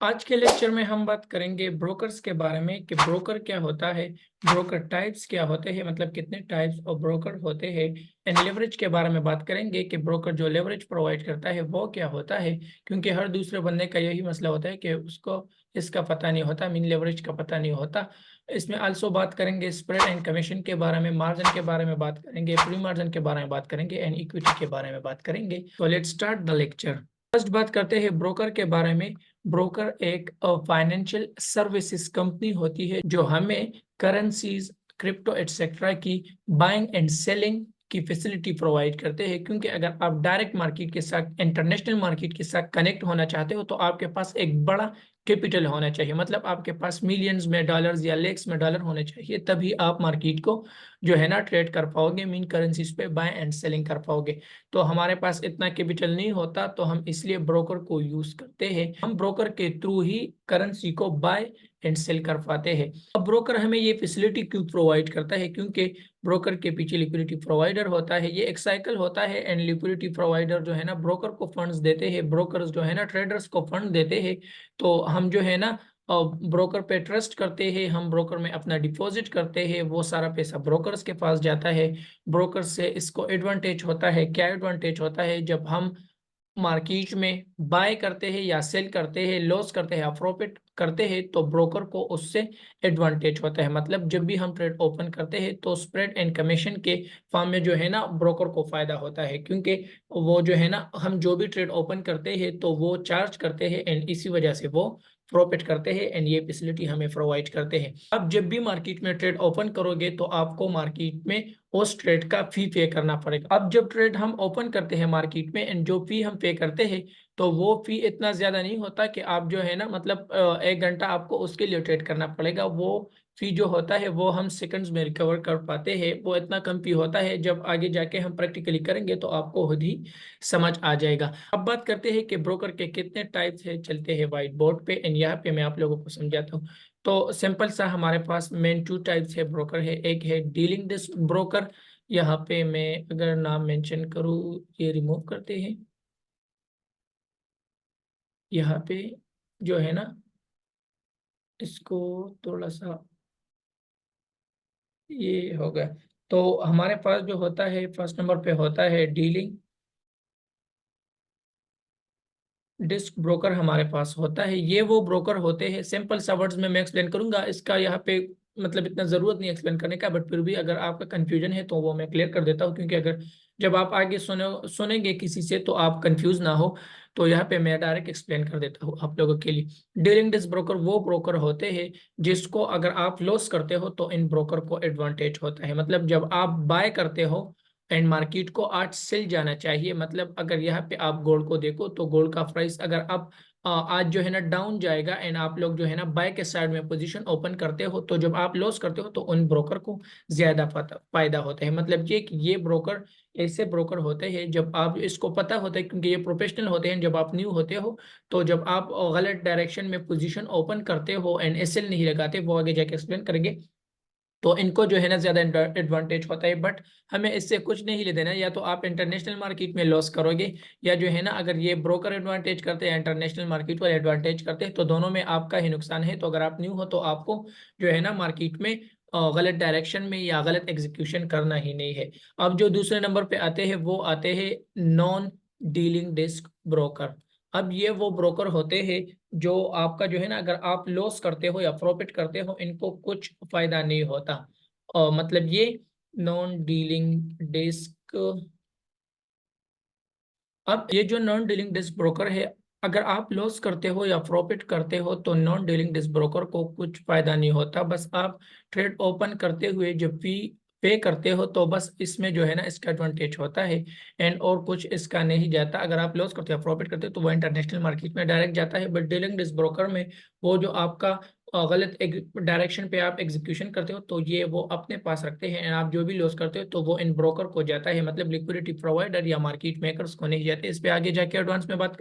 आज के लेक्चर में हम बात करेंगे ब्रोकर्स के बारे में कि ब्रोकर क्या होता है, ब्रोकर टाइप्स क्या होते हैं, मतलब कितने टाइप्स ऑफ ब्रोकर होते हैं। एंड लेवरेज के बारे में बात करेंगे कि ब्रोकर जो लेवरेज प्रोवाइड करता है वो क्या होता है, क्योंकि हर दूसरे बंदे का यही मसला होता है कि उसको इसका पता नहीं होता, मीन लेवरेज का पता नहीं होता। इसमें आल्सो बात करेंगे स्प्रेड एंड कमीशन के बारे में, मार्जिन के बारे में बात करेंगे, प्री मार्जिन के बारे में बात करेंगे एंड इक्विटी के बारे में बात करेंगे। तो let's start the lecture. First बात करते हैं ब्रोकर के बारे में। ब्रोकर एक फाइनेंशियल सर्विसेज कंपनी होती है जो हमें करेंसीज, क्रिप्टो एटसेट्रा की बाइंग एंड सेलिंग की फैसिलिटी प्रोवाइड करते हैं। क्योंकि अगर आप डायरेक्ट मार्केट के साथ, इंटरनेशनल मार्केट के साथ कनेक्ट होना चाहते हो तो आपके पास एक बड़ा कैपिटल होना चाहिए, मतलब आपके पास मिलियंस में डॉलर्स या लेक्स में डॉलर होने चाहिए, तभी आप मार्केट को जो है ना ट्रेड कर पाओगे, मीन करेंसीज पे बाय एंड सेलिंग कर पाओगे। तो हमारे पास इतना कैपिटल नहीं होता, तो हम इसलिए ब्रोकर को यूज करते हैं। हम ब्रोकर के थ्रू ही करेंसी को बाय एंड सेल कर पाते हैं। अब ब्रोकर हमें ये फैसिलिटी क्यों प्रोवाइड करता है? क्योंकि ब्रोकर के पीछे लिक्विडिटी प्रोवाइडर होता है, ये एक साइकिल होता है। एंड लिक्विडिटी प्रोवाइडर जो है ना ब्रोकर को फंड्स देते हैं, ब्रोकर्स जो है ना ट्रेडर्स को फंड देते हैं। तो हम जो है ना ब्रोकर पे ट्रस्ट करते हैं, हम ब्रोकर में अपना डिपॉजिट करते हैं, वो सारा पैसा ब्रोकर्स के पास जाता है। ब्रोकर से इसको एडवांटेज होता है। क्या एडवांटेज होता है? जब हम मार्केट में बाय करते हैं या सेल करते हैं, लॉस करते हैं या प्रॉफिट करते हैं, तो ब्रोकर को उससे एडवांटेज होता है। मतलब जब भी हम ट्रेड ओपन करते हैं तो स्प्रेड एंड कमीशन के फॉर्म में जो है ना ब्रोकर को फायदा होता है, क्योंकि वो जो है ना हम जो भी ट्रेड ओपन करते हैं तो वो चार्ज करते हैं एंड इसी वजह से वो प्रॉफिट करते हैं एंड ये फैसिलिटी हमें प्रोवाइड करते हैं। अब जब भी मार्केट में ट्रेड ओपन करोगे तो आपको मार्केट में उस ट्रेड का फी पे करना पड़ेगा। अब जब ट्रेड हम ओपन करते हैं मार्केट में एंड जो फी हम पे करते हैं तो वो फी इतना ज्यादा नहीं होता कि आप जो है ना मतलब 1 घंटा आपको उसके लिए ट्रेड करना पड़ेगा। वो फी जो होता है वो हम सेकंड्स में रिकवर कर पाते हैं, वो इतना कम फी होता है। जब आगे जाके हम प्रैक्टिकली करेंगे तो आपको खुद ही समझ आ जाएगा। अब बात करते हैं कि ब्रोकर के कितने टाइप्स है, चलते हैं व्हाइट बोर्ड पे एंड यहाँ पे मैं आप लोगों को समझाता हूँ। तो सिंपल सा हमारे पास मेन 2 टाइप्स है ब्रोकर है। एक है डीलिंग डेस्क ब्रोकर, यहाँ पे मैं अगर नाम मेंशन करूँ, ये रिमूव करते हैं। यहाँ पे जो है ना इसको थोड़ा सा ये हो गया। तो हमारे पास जो होता है फर्स्ट नंबर पे होता है डीलिंग डिस्क ब्रोकर हमारे पास होता है। ये वो ब्रोकर होते हैं, सिंपल सा वर्ड्स में मैं एक्सप्लेन करूंगा इसका, यहाँ पे मतलब इतना जरूरत नहीं एक्सप्लेन करने का, बट फिर भी अगर आपका कंफ्यूजन है तो वो मैं क्लियर कर देता हूँ, क्योंकि अगर जब आप आगे सुनेंगे किसी से तो आप कंफ्यूज ना हो। तो यहाँ पे मैं डायरेक्ट एक्सप्लेन कर देता हूँ आप लोगों के लिए। डीलिंग डिस्क ब्रोकर वो ब्रोकर होते हैं जिसको अगर आप लॉस करते हो तो इन ब्रोकर को एडवांटेज होता है। मतलब जब आप बाय करते हो एंड मार्केट को आज सेल जाना चाहिए, मतलब अगर यहाँ पे आप गोल्ड को देखो तो गोल्ड का प्राइस अगर आप आज जो है ना डाउन जाएगा एंड आप लोग जो है ना बाय के साइड में पोजीशन ओपन करते हो, तो जब आप लॉस करते हो तो उन ब्रोकर को ज्यादा फायदा होता है। मतलब ये कि ये ब्रोकर ऐसे ब्रोकर होते हैं जब आप इसको पता होता है, क्योंकि ये प्रोफेशनल होते हैं। जब आप न्यू होते हो तो जब आप गलत डायरेक्शन में पोजीशन ओपन करते हो एंड एसएल नहीं लगाते, वो आगे जाके एक्सप्लेन करेंगे, तो इनको जो है ना ज्यादा एडवांटेज होता है। बट हमें इससे कुछ नहीं ले देना, या तो आप इंटरनेशनल मार्केट में लॉस करोगे या जो है ना अगर ये ब्रोकर एडवांटेज करते हैं इंटरनेशनल मार्केट वाले एडवांटेज करते हैं, तो दोनों में आपका ही नुकसान है। तो अगर आप न्यू हो तो आपको जो है ना मार्केट में गलत डायरेक्शन में या गलत एग्जीक्यूशन करना ही नहीं है। अब जो दूसरे नंबर पे आते हैं वो आते हैं नॉन डीलिंग डेस्क ब्रोकर। अब ये वो ब्रोकर होते हैं जो आपका जो है ना अगर आप लॉस करते हो या प्रॉफिट करते हो, इनको कुछ फायदा नहीं होता। मतलब ये नॉन डीलिंग डेस्क, अब ये जो नॉन डीलिंग डेस्क ब्रोकर है, अगर आप लॉस करते हो या प्रॉफिट करते हो तो नॉन डीलिंग डेस्क ब्रोकर को कुछ फायदा नहीं होता। बस आप ट्रेड ओपन करते हुए जब फी पे करते हो तो बस इसमें जो है ना इसका एडवांटेज होता है एंड और कुछ इसका नहीं जाता। अगर आप लॉस करते हो प्रॉफिट करते हो तो वो इंटरनेशनल मार्केट में डायरेक्ट जाता है। बट डीलिंग डेस्क ब्रोकर में वो जो आपका गलत डायरेक्शन पे आप एग्जीक्यूशन करते हो तो ये वो अपने पास रखते हैं एंड आप जो भी लॉस करते हो तो वो इन ब्रोकर को जाता है। मतलब लिक्विडिटी प्रोवाइडर या मार्केट मेकर्स को नहीं जाते। इस पे आगे जाके एडवांस में बात,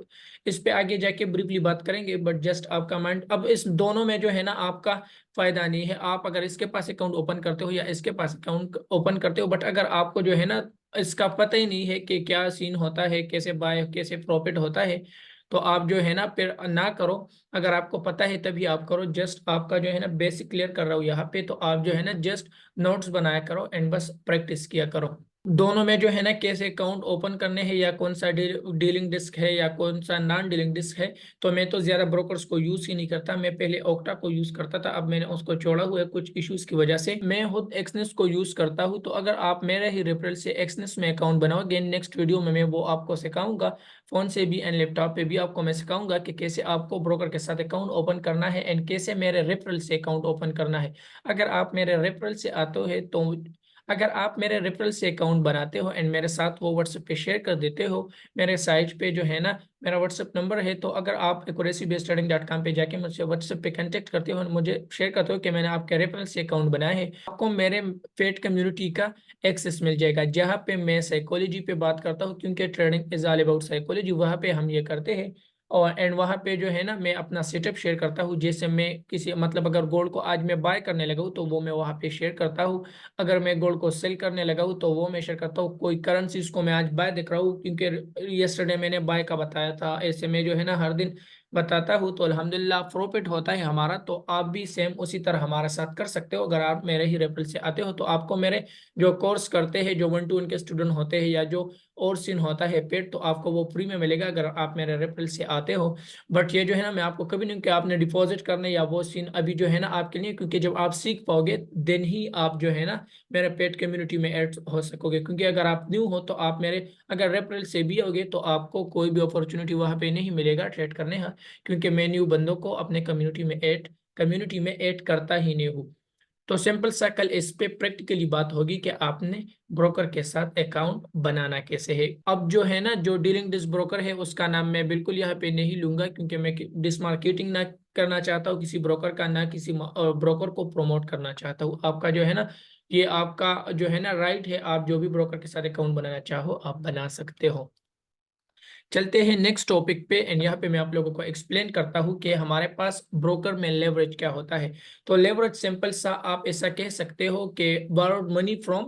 इस पे आगे जाके ब्रीफली बात करेंगे, बट जस्ट आपका माइंड अब इस दोनों में जो है ना आपका फायदा नहीं है। आप अगर इसके पास अकाउंट ओपन करते हो या इसके पास अकाउंट ओपन करते हो, बट अगर आपको जो है ना इसका पता ही नहीं है कि क्या सीन होता है, कैसे बाय कैसे प्रॉफिट होता है, तो आप जो है ना फिर ना करो। अगर आपको पता है तभी आप करो। जस्ट आपका जो है ना बेसिक क्लियर कर रहा हूँ यहाँ पे, तो आप जो है ना जस्ट नोट्स बनाया करो एंड बस प्रैक्टिस किया करो। दोनों में जो है ना कैसे अकाउंट ओपन करने हैं, या कौन सा डीलिंग डिस्क है या कौन सा नॉन डीलिंग डिस्क है, तो मैं तो ज्यादा ब्रोकर्स को यूज ही नहीं करता। मैं पहले ओक्टा को यूज करता था, अब मैंने उसको छोड़ा हुआ है कुछ इश्यूज की वजह से। मैं खुद एक्सनेस को यूज करता हूँ। तो अगर आप मेरे ही रेफरल से एक्सनेस में अकाउंट बनाओगे, नेक्स्ट वीडियो में मैं वो आपको सिखाऊंगा। फोन से भी एंड लैपटॉप पे भी आपको मैं सिखाऊंगा कि कैसे आपको ब्रोकर के साथ अकाउंट ओपन करना है एंड कैसे मेरे रेफरल से अकाउंट ओपन करना है। अगर आप मेरे रेफरल से आते हो तो अगर आप मेरे रेफरल से अकाउंट बनाते हो एंड मेरे साथ वो व्हाट्सएप पे शेयर कर देते हो, मेरे साइट पे जो है ना मेरा व्हाट्सएप नंबर है, तो अगर आप accuracybased.com पे जाके मुझसे व्हाट्सएप पे कांटेक्ट करते हो और मुझे शेयर करते हो कि मैंने आपके रेफरल से अकाउंट बनाया है, आपको मेरे पेड कम्युनिटी का एक्सेस मिल जाएगा, जहाँ पे मैं साइकोलॉजी पे बात करता हूँ, क्योंकि trading is all about psychology, वहाँ पे हम ये करते हैं। और एंड वहाँ पे जो है ना मैं अपना सेटअप शेयर करता हूँ। जैसे मैं किसी मतलब अगर गोल्ड को आज मैं बाय करने लगा हूँ तो वो मैं वहाँ पे शेयर करता हूँ। अगर मैं गोल्ड को सेल करने लगा हूँ तो वो मैं शेयर करता हूँ। कोई करेंसीज को मैं आज बाय देख रहा हूँ, क्योंकि यस्टरडे मैंने बाय का बताया था, ऐसे में जो है ना हर दिन बताता हूँ, तो अल्हम्दुलिल्लाह प्रॉफिट होता है हमारा। तो आप भी सेम उसी तरह हमारे साथ कर सकते हो। अगर आप मेरे ही रेफरल से आते हो तो आपको मेरे जो कोर्स करते हैं, जो 1-to-1 के स्टूडेंट होते हैं, या जो और सीन होता है पेड, तो आपको वो फ्री में मिलेगा अगर आप मेरे रेफरल से आते हो। बट ये जो है ना मैं आपको कभी नहीं कि आपने डिपॉजिट करने या वो सीन अभी जो है ना आपके लिए, क्योंकि जब आप सीख पाओगे देन ही आप जो है ना मेरे पेड कम्युनिटी में ऐड हो सकोगे। क्योंकि अगर आप न्यू हो तो आप मेरे अगर रेफरल से भी होगे तो आपको कोई भी अपॉर्चुनिटी वहां पे नहीं मिलेगा ट्रेड करने का, क्योंकि मैं न्यू बंदों को अपने कम्युनिटी में ऐड करता ही नहीं हूँ। तो सिंपल सा कल इस पे प्रैक्टिकली बात होगी कि आपने ब्रोकर के साथ अकाउंट बनाना कैसे है। अब जो है ना जो डीलिंग डिस्क ब्रोकर है उसका नाम मैं बिल्कुल यहाँ पे नहीं लूंगा, क्योंकि मैं डिस मार्केटिंग ना करना चाहता हूँ किसी ब्रोकर का, ना किसी ब्रोकर को प्रमोट करना चाहता हूँ। आपका जो है ना ये आपका जो है ना राइट है, आप जो भी ब्रोकर के साथ अकाउंट बनाना चाहो आप बना सकते हो। चलते हैं नेक्स्ट टॉपिक पे एंड यहाँ पे मैं आप लोगों को एक्सप्लेन करता हूँ कि हमारे पास ब्रोकर में लेवरेज क्या होता है। तो लेवरेज सिंपल सा आप ऐसा कह सकते हो कि बोरोड मनी फ्रॉम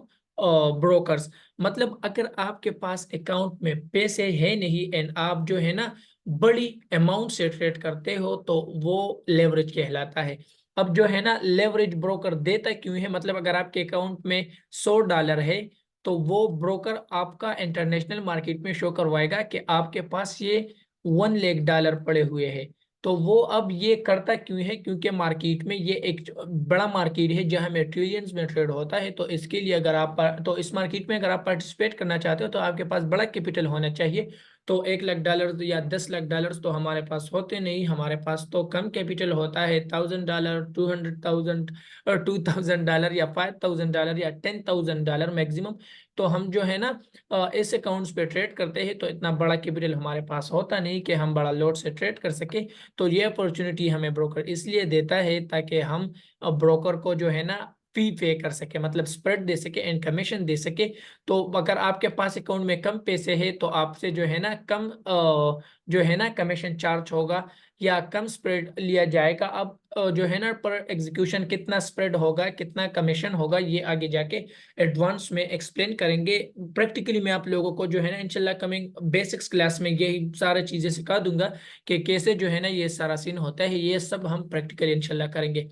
ब्रोकर्स। मतलब अगर आपके पास अकाउंट में पैसे है नहीं एंड आप जो है ना बड़ी अमाउंट से ट्रेड करते हो, तो वो लेवरेज कहलाता है। अब जो है ना लेवरेज ब्रोकर देता क्यों है, मतलब अगर आपके अकाउंट में $100 है, तो वो ब्रोकर आपका इंटरनेशनल मार्केट में शो करवाएगा कि आपके पास ये $1 लाख पड़े हुए हैं। तो वो अब ये करता क्यों है, क्योंकि मार्केट में ये एक बड़ा मार्केट है जहां में ट्रिलियंस में ट्रेड होता है। तो इसके लिए अगर आप तो इस मार्केट में अगर आप पार्टिसिपेट करना चाहते हो तो आपके पास बड़ा कैपिटल होना चाहिए। तो $1 लाख या $10 लाख तो हमारे पास होते नहीं, हमारे पास तो कम कैपिटल होता है। $1,000, 200,000 और $2,000 या $5,000 या $10,000 मैक्सिमम। तो हम जो है ना ऐसे अकाउंट्स पे ट्रेड करते हैं, तो इतना बड़ा कैपिटल हमारे पास होता नहीं कि हम बड़ा लोड से ट्रेड कर सके। तो ये अपॉर्चुनिटी हमें ब्रोकर इसलिए देता है ताकि हम ब्रोकर को जो है ना फी पे कर सके, मतलब स्प्रेड दे सके एंड कमीशन दे सके। तो अगर आपके पास अकाउंट में कम पैसे है तो आपसे जो है ना कम जो है ना कमीशन चार्ज होगा या कम स्प्रेड लिया जाएगा। अब जो है ना पर एग्जीक्यूशन कितना स्प्रेड होगा, कितना कमीशन होगा, ये आगे जाके एडवांस में एक्सप्लेन करेंगे। प्रैक्टिकली मैं आप लोगों को जो है ना इंशाल्लाह कमिंग बेसिक्स क्लास में यही सारी चीजें सिखा दूंगा कि कैसे जो है ना ये सारा सीन होता है। ये सब हम प्रैक्टिकली इंशाल्लाह करेंगे।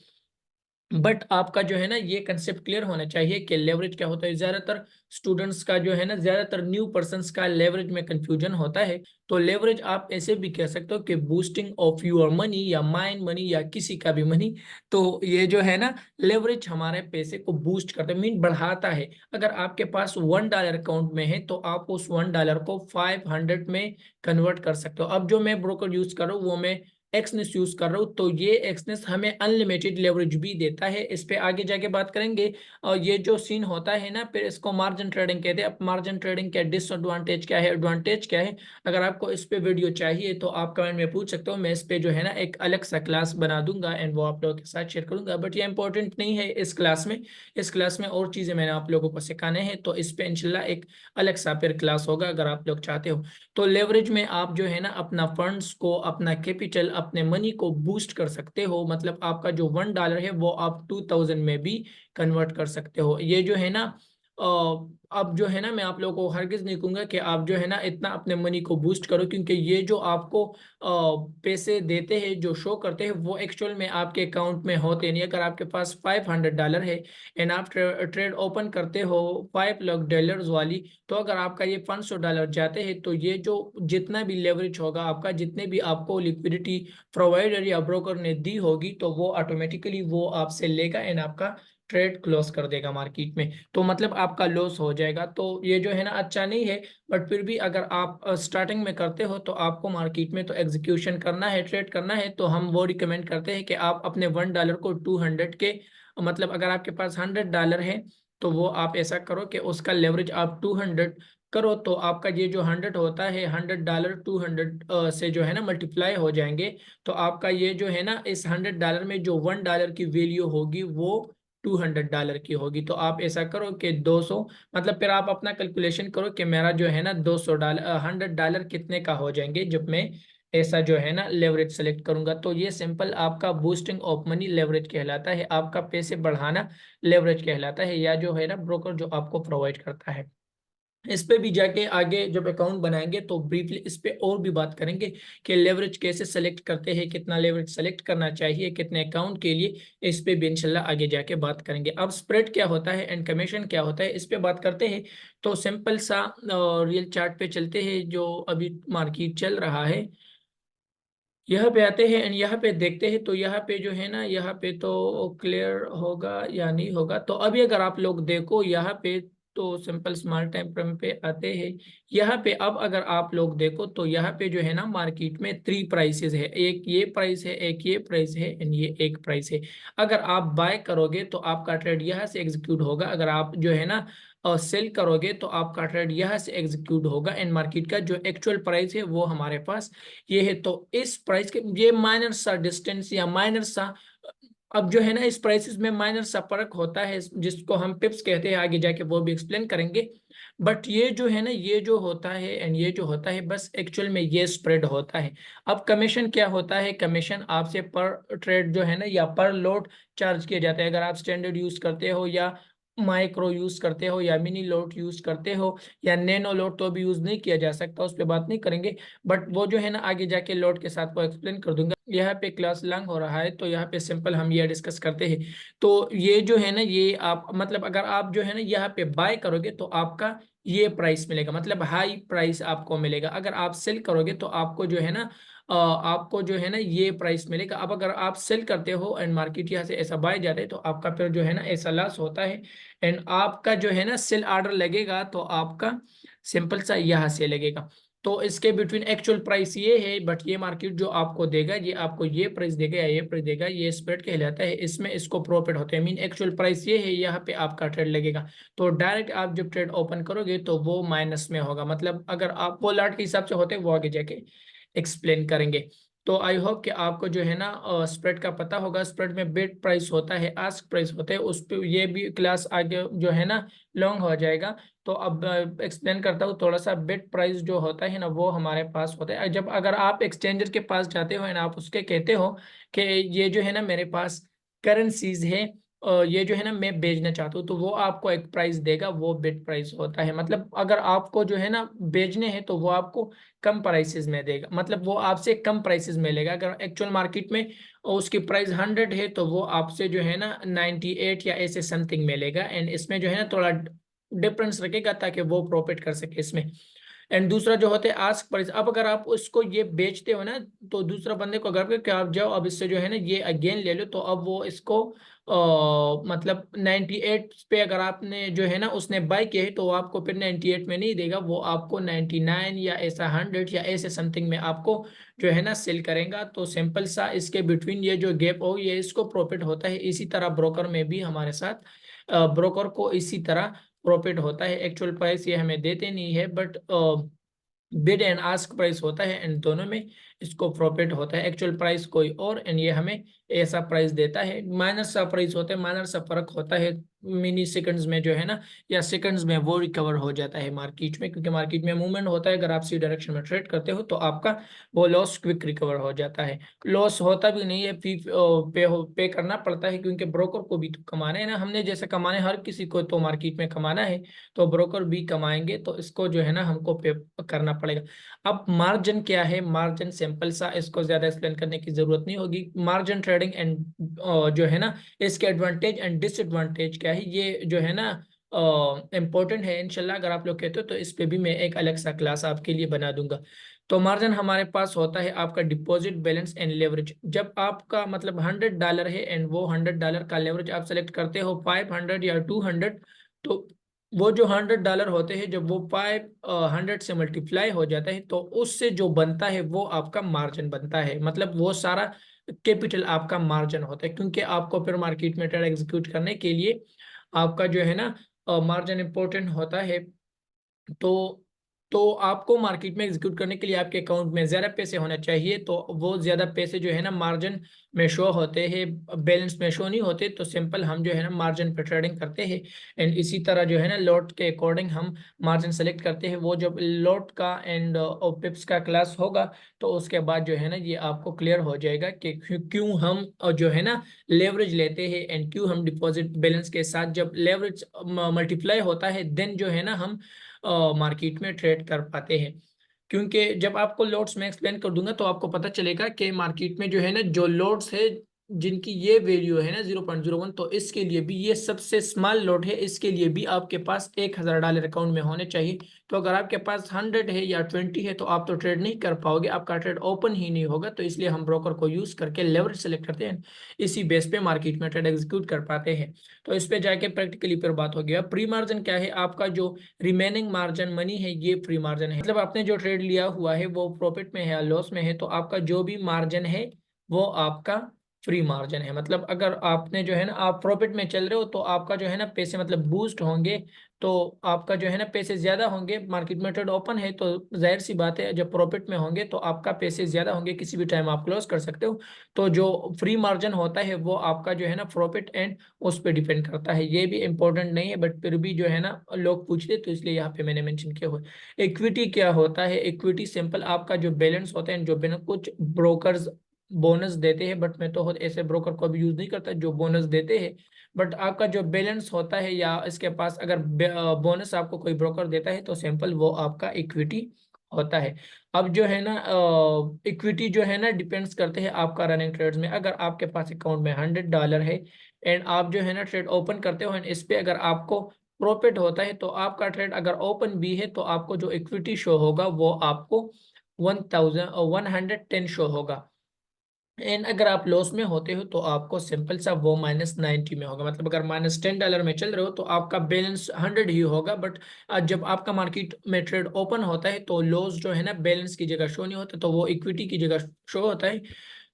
बट आपका जो है ना ये कंसेप्ट क्लियर होना चाहिए कि लेवरेज क्या होता है। ज्यादातर स्टूडेंट्स का जो है ना ज्यादातर न्यू पर्सन्स का लेवरेज में कंफ्यूजन होता है। तो लेवरेज आप ऐसे भी कह सकते हो कि बूस्टिंग ऑफ योर मनी या माइन मनी या किसी का भी मनी। तो ये जो है ना लेवरेज हमारे पैसे को बूस्ट करता है, मीन बढ़ाता है। अगर आपके पास $1 अकाउंट में है तो आप उस $1 को 500 में कन्वर्ट कर सकते हो। अब जो मैं ब्रोकर यूज कर रहा हूँ वो मैं एक्सनेस यूज कर रहा हूँ, तो ये एक्सनेस हमें अनलिमिटेड लेवरेज भी देता है। इस पे आगे जाके बात करेंगे। और ये जो सीन होता है ना फिर इसको मार्जिन ट्रेडिंग कहते हैं। अब मार्जिन ट्रेडिंग क्या डिसएडवांटेज क्या है, एडवांटेज क्या है, अगर आपको इस पे वीडियो चाहिए तो आप कमेंट में पूछ सकते हो। मैं इस पे जो है ना एक अलग सा क्लास बना दूंगा एंड वो आप लोगों के साथ शेयर करूंगा। बट ये इंपॉर्टेंट नहीं है इस क्लास में। इस क्लास में और चीजें मैंने आप लोगों को सिखाने हैं, तो इस पे इंशाल्लाह एक अलग सा फिर क्लास होगा अगर आप लोग चाहते हो। तो लेवरेज में आप जो है ना अपना फंड्स को, अपना कैपिटल, अपने मनी को बूस्ट कर सकते हो। मतलब आपका जो $1 है वो आप 2,000 में भी कन्वर्ट कर सकते हो। ये जो है ना अब जो है ना मैं आप लोगों को हरगिज नहीं कहूंगा कि आप जो है ना इतना अपने मनी को बूस्ट करो, क्योंकि ये जो आपको पैसे देते हैं, जो शो करते हैं, वो एक्चुअल में आपके अकाउंट में होते नहीं। अगर आपके पास $500 है एंड आप ट्रेड ओपन करते हो $5 लाख वाली, तो अगर आपका ये $500 जाते हैं, तो ये जो जितना भी लेवरेज होगा आपका, जितने भी आपको लिक्विडिटी प्रोवाइडर या ब्रोकर ने दी होगी, तो वो ऑटोमेटिकली वो आपसे लेगा एंड आपका ट्रेड क्लोज कर देगा मार्केट में। तो मतलब आपका लॉस हो जाएगा। तो ये जो है ना अच्छा नहीं है, बट फिर भी अगर आप स्टार्टिंग में करते हो तो आपको मार्केट में तो एग्जीक्यूशन करना है, ट्रेड करना है, तो हम वो रिकमेंड करते हैं कि आप अपने $1 को 200 के, मतलब अगर आपके पास $100 है, तो वो आप ऐसा करो कि उसका लेवरेज आप 200 करो, तो आपका ये जो 100 होता है, $100 200 से जो है ना मल्टीप्लाई हो जाएंगे। तो आपका ये जो है ना इस $100 में जो $1 की वैल्यू होगी वो $200 की होगी। तो आप ऐसा करो कि 200, मतलब फिर आप अपना कैलकुलेशन करो कि मेरा जो है ना $200 $100 कितने का हो जाएंगे जब मैं ऐसा जो है ना लेवरेज सेलेक्ट करूंगा। तो ये सिंपल आपका बूस्टिंग ऑफ मनी लेवरेज कहलाता है, आपका पैसे बढ़ाना लेवरेज कहलाता है, या जो है ना ब्रोकर जो आपको प्रोवाइड करता है। इस पे भी जाके आगे जब अकाउंट बनाएंगे तो ब्रीफली इस पे और भी बात करेंगे कि लेवरेज कैसे सेलेक्ट करते हैं, कितना लेवरेज सेलेक्ट करना चाहिए कितने अकाउंट के लिए। इस पे भी इंशाल्लाह आगे जाके बात करेंगे। अब स्प्रेड क्या होता है एंड कमीशन क्या होता है, इस पे बात करते हैं। तो सिंपल सा रियल चार्ट पे चलते हैं जो अभी मार्केट चल रहा है। यहाँ पे आते हैं एंड यहाँ पे देखते हैं, तो यहाँ पे जो है ना, यहाँ पे तो क्लियर होगा या नहीं होगा। तो अभी अगर आप लोग देखो यहाँ पे, तो सिंपल स्मॉल टाइम फ्रेम पे आते हैं। यहाँ पे अब अगर आप लोग देखो तो यहाँ पे जो है ना मार्केट में 3 प्राइसेस है, एक ये प्राइस है, एक ये प्राइस है एंड ये एक प्राइस है। अगर आप बाय करोगे तो आपका ट्रेड यहाँ से एग्जीक्यूट होगा, अगर आप जो है ना और सेल करोगे तो आपका ट्रेड यहाँ से एग्जीक्यूट होगा एंड मार्केट का जो एक्चुअल प्राइस है वो हमारे पास ये है। तो इस प्राइस के ये माइनर सा डिस्टेंस या माइनर सा, अब जो है ना इस प्राइसेस में माइनर सा फर्क होता है जिसको हम पिप्स कहते हैं, आगे जाके वो भी एक्सप्लेन करेंगे। बट ये जो है ना ये जो होता है एंड ये जो होता है बस एक्चुअल में ये स्प्रेड होता है। अब कमीशन क्या होता है, कमीशन आपसे पर ट्रेड जो है ना या पर लोट चार्ज किया जाता है। अगर आप स्टैंडर्ड यूज करते हो या माइक्रो यूज करते हो या मिनी लोट यूज करते हो या नैनो लोट, तो भी यूज नहीं किया जा सकता, उस पर बात नहीं करेंगे। बट वो जो है ना आगे जाके लोट के साथ वो एक्सप्लेन कर दूंगा। यहाँ पे क्लास लॉन्ग हो रहा है तो यहाँ पे सिंपल हम ये डिस्कस करते हैं। तो ये जो है ना ये आप मतलब अगर आप जो है ना यहाँ पे बाय करोगे तो आपका ये प्राइस मिलेगा, मतलब हाई प्राइस आपको मिलेगा। अगर आप सेल करोगे तो आपको जो है ना आपको जो है ना ये प्राइस मिलेगा। अब अगर आप सेल करते हो एंड मार्केट यहाँ से ऐसा बाय जाते हैं तो आपका फिर जो है ना ऐसा लॉस होता है एंड आपका जो है ना सेल ऑर्डर लगेगा तो आपका सिंपल सा यहाँ से लगेगा। तो इसके बिटवीन एक्चुअल प्राइस ये है, बट ये मार्केट जो आपको देगा ये आपको ये प्राइस देगा या ये प्राइस देगा, ये स्प्रेड कहलाता है। इसमें इसको प्रॉफिट होते हैं, मीन एक्चुअल प्राइस ये है, यहाँ पे आपका ट्रेड लगेगा। तो डायरेक्ट आप जब ट्रेड ओपन करोगे तो वो माइनस में होगा, मतलब अगर आप वो लाट के हिसाब से होते हैं वो आगे जाके एक्सप्लेन करेंगे। तो आई होप कि आपको जो है ना स्प्रेड का पता होगा। स्प्रेड में बिड प्राइस होता है, आस्क प्राइस होता है, उस पे ये भी क्लास आगे जो है ना लॉन्ग हो जाएगा। तो अब एक्सप्लेन करता हूँ थोड़ा सा। बिड प्राइस जो होता है ना वो हमारे पास होता है जब अगर आप एक्सचेंजर के पास जाते हो ना, आप उसके कहते हो कि ये जो है ना मेरे पास करेंसीज है, ये जो है ना मैं बेचना चाहता हूँ, तो वो आपको एक प्राइस देगा, वो बिड प्राइस होता है। मतलब अगर आपको जो है ना बेचने हैं तो वो आपको कम प्राइसेस में देगा, मतलब वो आपसे कम प्राइसेस में लेगा। अगर एक्चुअल मार्केट में उसकी प्राइस 100 है तो वो आपसे जो है ना 98 या ऐसे समथिंग में लेगा एंड इसमें जो है ना थोड़ा डिफरेंस रखेगा ताकि वो प्रॉफिट कर सके इसमें। एंड दूसरा जो होता है आस्क प्राइस। अब अगर आप उसको ये बेचते हो ना तो दूसरा बंदे को अगर कि आप जाओ अब इससे जो है ना ये अगेन ले लो, तो अब वो इसको मतलब 98 पे अगर आपने जो है ना उसने बाय किया है तो वो आपको फिर 98 में नहीं देगा, वो आपको 99 या ऐसा 100 या ऐसे समथिंग में आपको जो है ना सेल करेगा। तो सिंपल सा इसके बिटवीन ये जो गैप हो ये इसको प्रॉफिट होता है। इसी तरह ब्रोकर में भी हमारे साथ ब्रोकर को इसी तरह प्रॉफिट होता है। एक्चुअल प्राइस ये हमें देते नहीं है, but bid and ask price होता है एंड दोनों में इसको प्रॉफिट होता है, एक्चुअल प्राइस कोई और एंड ये हमें ऐसा प्राइस देता है। माइनर सा प्राइस होता है, माइनर सा फर्क होता है मिनी सेकंड्स में जो है ना, या सेकंड्स में वो रिकवर हो जाता है मार्केट में, क्योंकि मार्केट में मूवमेंट होता है। अगर आप सी डायरेक्शन में ट्रेड करते हो तो आपका वो लॉस क्विक रिकवर हो जाता है। लॉस होता भी नहीं है, फी पे करना पड़ता है, क्योंकि ब्रोकर को भी तो कमाना है ना, हमने जैसे कमाना है, हर किसी को तो मार्केट में कमाना है, तो ब्रोकर भी कमाएंगे, तो इसको जो है ना हमको पे करना पड़ेगा। अब मार्जिन क्या है? मार्जिन सिंपल सा, इसको ज्यादा एक्सप्लेन करने की जरूरत नहीं होगी। मार्जिन ट्रेडिंग एंड जो है ना, इसके एडवांटेज एंड डिसएडवांटेज क्या है, ये जो है ना इम्पोर्टेंट है। इंशाल्लाह अगर आप लोग कहते हो तो इस पे भी मैं एक अलग सा क्लास आपके लिए बना दूंगा। तो मार्जिन हमारे पास होता है आपका डिपॉजिट बैलेंस एंड लेवरेज। जब आपका मतलब $100 है एंड वो $100 का लेवरेज आप सेलेक्ट करते हो 500 या 200, तो वो जो $100 होते हैं, जब वो 500 से मल्टीप्लाई हो जाता है, तो उससे जो बनता है वो आपका मार्जिन बनता है। मतलब वो सारा कैपिटल आपका मार्जिन होता है, क्योंकि आपको फिर मार्केट में ट्रेड एग्जीक्यूट करने के लिए आपका जो है ना मार्जिन इंपॉर्टेंट होता है। तो आपको मार्केट में एग्जीक्यूट करने के लिए आपके अकाउंट में ज्यादा पैसे होना चाहिए, तो वो ज्यादा पैसे जो है ना मार्जिन में शो होते हैं, बैलेंस में शो नहीं होते। तो सिंपल हम जो है ना मार्जिन पे ट्रेडिंग करते हैं एंड इसी तरह जो है ना लॉट के अकॉर्डिंग हम मार्जिन सेलेक्ट करते हैं। वो जब लॉट का एंड पिप्स का क्लास होगा तो उसके बाद जो है ना ये आपको क्लियर हो जाएगा कि क्यों हम जो है ना लेवरेज लेते हैं एंड क्यों हम डिपॉजिट बैलेंस के साथ जब लेवरेज मल्टीप्लाई होता है देन जो है ना हम मार्केट में ट्रेड कर पाते हैं। क्योंकि जब आपको लोड्स में एक्सप्लेन कर दूंगा तो आपको पता चलेगा कि मार्केट में जो है ना जो लोड्स है जिनकी ये वैल्यू है ना 0.01, तो इसके लिए भी ये सबसे स्मॉल लोड है, इसके लिए भी आपके पास $1000 अकाउंट में होने चाहिए। तो अगर आपके पास 100 है या 20 है तो आप तो ट्रेड नहीं कर पाओगे, आपका ट्रेड ओपन ही नहीं होगा। तो इसलिए हम ब्रोकर को यूज करके लेवरेज सेलेक्ट करते हैं, इसी बेस पे मार्केट में ट्रेड एग्जीक्यूट कर पाते हैं। तो इस पे जाके प्रैक्टिकली फिर बात होगी। अब प्री मार्जिन क्या है? आपका जो रिमेनिंग मार्जिन मनी है ये प्री मार्जिन है। मतलब आपने जो ट्रेड लिया हुआ है वो प्रॉफिट में है या लॉस में है, तो आपका जो भी मार्जिन है वो आपका फ्री मार्जिन है। मतलब अगर आपने जो है ना आप प्रॉफिट में चल रहे हो तो आपका जो है ना पैसे मतलब बूस्ट होंगे, तो आपका जो है ना पैसे ज्यादा होंगे। मार्केट में ट्रेड ओपन है तो जाहिर सी बात है जब प्रॉफिट में होंगे तो आपका पैसे ज्यादा होंगे, किसी भी टाइम आप क्लोज कर सकते हो। तो जो फ्री मार्जिन होता है वो आपका जो है ना प्रॉफिट एंड उस पर डिपेंड करता है। ये भी इंपॉर्टेंट नहीं है बट फिर भी जो है ना लोग पूछते तो इसलिए यहाँ पे मैंने मेंशन किया हुआ है। इक्विटी क्या होता है? इक्विटी सिंपल आपका जो बैलेंस होता है, जो बिना कुछ ब्रोकर्स बोनस देते हैं, बट मैं तो ऐसे ब्रोकर को भी यूज नहीं करता जो बोनस देते हैं। बट आपका जो बैलेंस होता है या इसके पास अगर बोनस आपको कोई ब्रोकर देता है तो सिंपल वो आपका इक्विटी होता है। अब जो है ना इक्विटी जो है ना डिपेंड्स करते हैं आपका रनिंग ट्रेड्स में। अगर आपके पास अकाउंट में $100 है एंड आप जो है ना ट्रेड ओपन करते हो एंड इस पे अगर आपको प्रॉफिट होता है, तो आपका ट्रेड अगर ओपन भी है तो आपको जो इक्विटी शो होगा वो आपको 1110 शो होगा। एंड अगर आप लॉस में होते हो तो आपको सिंपल सा वो -90 में होगा। मतलब अगर -$10 में चल रहे हो तो आपका बैलेंस 100 ही होगा, बट जब आपका मार्केट में ट्रेड ओपन होता है तो लॉस जो है ना बैलेंस की जगह शो नहीं होता, तो वो इक्विटी की जगह शो होता है,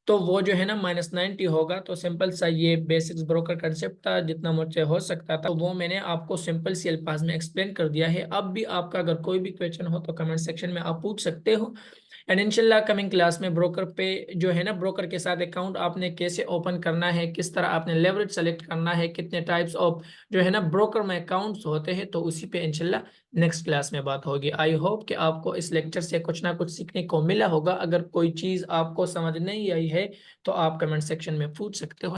तो वो जो है ना -90 होगा। तो सिंपल सा ये बेसिक्स ब्रोकर कंसेप्ट था, जितना मुझसे हो सकता था वो मैंने आपको सिंपल सी अल्फाज में एक्सप्लेन कर दिया है। अब भी आपका अगर कोई भी क्वेश्चन हो तो कमेंट सेक्शन में आप पूछ सकते हो। एंड इंशाल्लाह कमिंग क्लास में ब्रोकर पे जो है ना ब्रोकर के साथ अकाउंट आपने कैसे ओपन करना है, किस तरह आपने लेवरेज सेलेक्ट करना है, कितने टाइप्स ऑफ जो है ना ब्रोकर में अकाउंट्स होते हैं, तो उसी पे इंशाल्लाह नेक्स्ट क्लास में बात होगी। आई होप कि आपको इस लेक्चर से कुछ ना कुछ सीखने को मिला होगा। अगर कोई चीज़ आपको समझ नहीं आई है तो आप कमेंट सेक्शन में पूछ सकते हो।